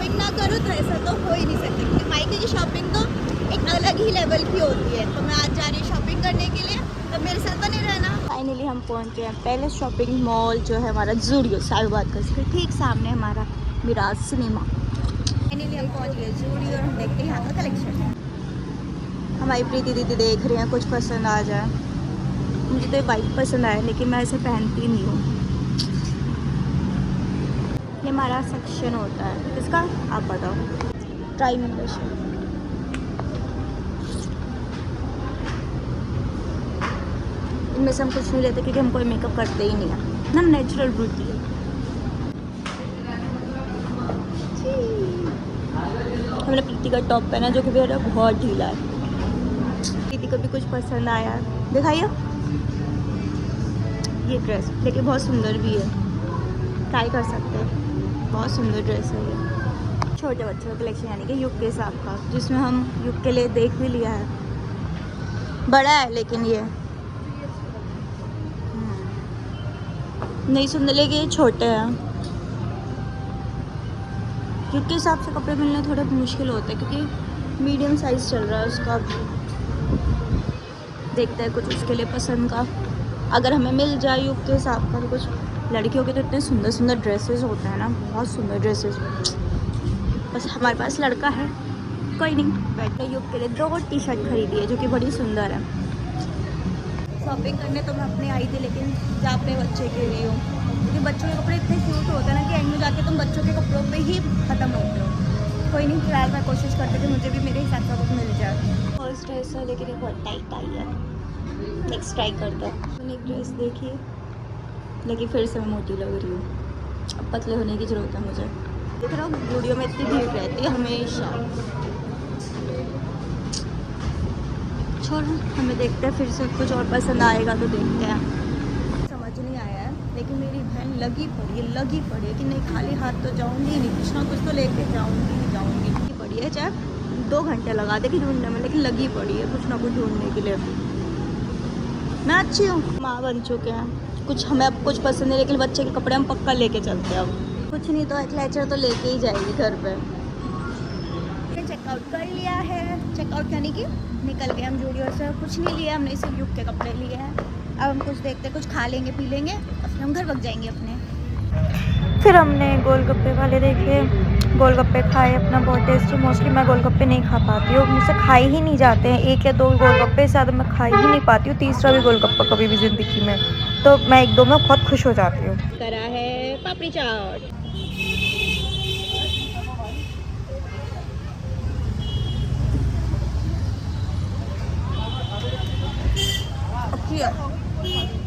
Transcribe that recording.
Shopping ना करूँ तो ऐसा तो हो ही नहीं सकता, क्योंकि मायके की शॉपिंग तो एक अलग ही लेवल की होती है। तो मैं आज जा रही हूँ शॉपिंग करने के लिए, तो मेरे साथ बने रहना। फाइनली हम पहुँचे हैं पहले शॉपिंग मॉल जो है हमारा ज़ूडियो साहिबाबाद का, इसके ठीक सामने हमारा मिराज सिनेमा। फाइनली हम पहुँच गए ज़ूडियो और हम देखते हैं यहाँ का कलेक्शन। हमारी प्रीति दीदी देख रही हैं कुछ पसंद आ जाए। मुझे तो वाइट पसंद आया, लेकिन मैं इसे पहनती नहीं हूँ। ये हमारा सेक्शन होता है, इसका आप बताओ। ट्राई मेंबरशिप, इनमें से हम कुछ नहीं लेते क्योंकि हम कोई मेकअप करते ही नहीं है ना, नेचुरल ब्यूटी है। हमने प्रीति का टॉप पहना जो कि मेरा बहुत ढीला है। प्रीति को भी कुछ पसंद आया, दिखाइए ये ड्रेस, लेकिन बहुत सुंदर भी है, ट्राई कर सकते हैं। बहुत सुंदर ड्रेस है ये। छोटे बच्चों का कलेक्शन यानी कि युग के हिसाब का, जिसमें हम युग के लिए देख भी लिया है। बड़ा है लेकिन ये नहीं सुंदर, लेकिन ये छोटे हैं। युग के हिसाब से कपड़े मिलने थोड़े मुश्किल होते हैं, क्योंकि मीडियम साइज़ चल रहा है उसका। देखते हैं कुछ उसके लिए पसंद का, अगर हमें मिल जाए युग के हिसाब का। तो कुछ लड़कियों के तो इतने सुंदर सुंदर ड्रेसेस होते हैं ना, बहुत सुंदर ड्रेसेस। बस हमारे पास लड़का है, कोई नहीं। बैठने युग के लिए 2 टी-शर्ट खरीदी है जो कि बड़ी सुंदर है। शॉपिंग करने तो मैं अपने आई थी, लेकिन जा अपने बच्चे के लिए हूँ, क्योंकि बच्चों के कपड़े इतने क्यूट होते हैं ना कि एंड में जाके तुम बच्चों के कपड़ों पे ही ख़त्म होते हो। कोई नहीं, फिलहाल मैं कोशिश करती कि मुझे भी मेरे हिसाब का कुछ मिल जाए। फर्स्ट ड्रेस है, लेकिन ये बहुत टाइट आई है। नेक्स्ट ट्राई करता हूँ। मैंने एक ड्रेस देखी, लेकिन फिर से मैं मोटी लग रही हूँ। अब पतले होने की ज़रूरत है मुझे। देख रहा हूँ वीडियो में इतनी भीड़ रहती है हमेशा। छोड़, हमें देखते हैं, फिर से कुछ और पसंद आएगा तो देखते हैं। समझ नहीं आया है, लेकिन मेरी बहन लगी पड़ी है कि नहीं, खाली हाथ तो जाऊँगी नहीं, कुछ ना कुछ तो लेके जाऊँगी लगी पड़ी है। चाहे 2 घंटे लगा देगी ढूंढने में, लेकिन लगी पड़ी है कुछ ना कुछ ढूंढने के लिए। मैं अच्छी हूँ, माँ बन चुके हैं, कुछ हमें अब कुछ पसंद है, लेकिन बच्चे के कपड़े हम पक्का लेके चलते हैं। अब कुछ नहीं तो एक लेचर तो लेके ही जाएगी घर पे। चेकआउट कर लिया है, चेकआउट यानी कि निकल गए हम ज़ूडियो से। कुछ नहीं लिया हमने, सिर्फ युग के कपड़े लिए हैं। अब हम कुछ देखते, कुछ खा लेंगे पी लेंगे, फिर हम घर भाग जाएंगे अपने। फिर हमने गोलगप्पे वाले देखे, गोलगप्पे खाए अपना, बहुत टेस्टी। मोस्टली मैं गोलगप्पे नहीं खा पाती हूँ, मुझसे खाए ही नहीं जाते हैं। 1 या 2 गोलगप्पे से ज़्यादा मैं खा ही नहीं पाती हूँ, तीसरा भी गोलगप्पा कभी भी ज़िंदगी में। तो मैं 1-2 में बहुत खुश हो जाती हूँ। करा है पापड़ी चाट। अच्छी है।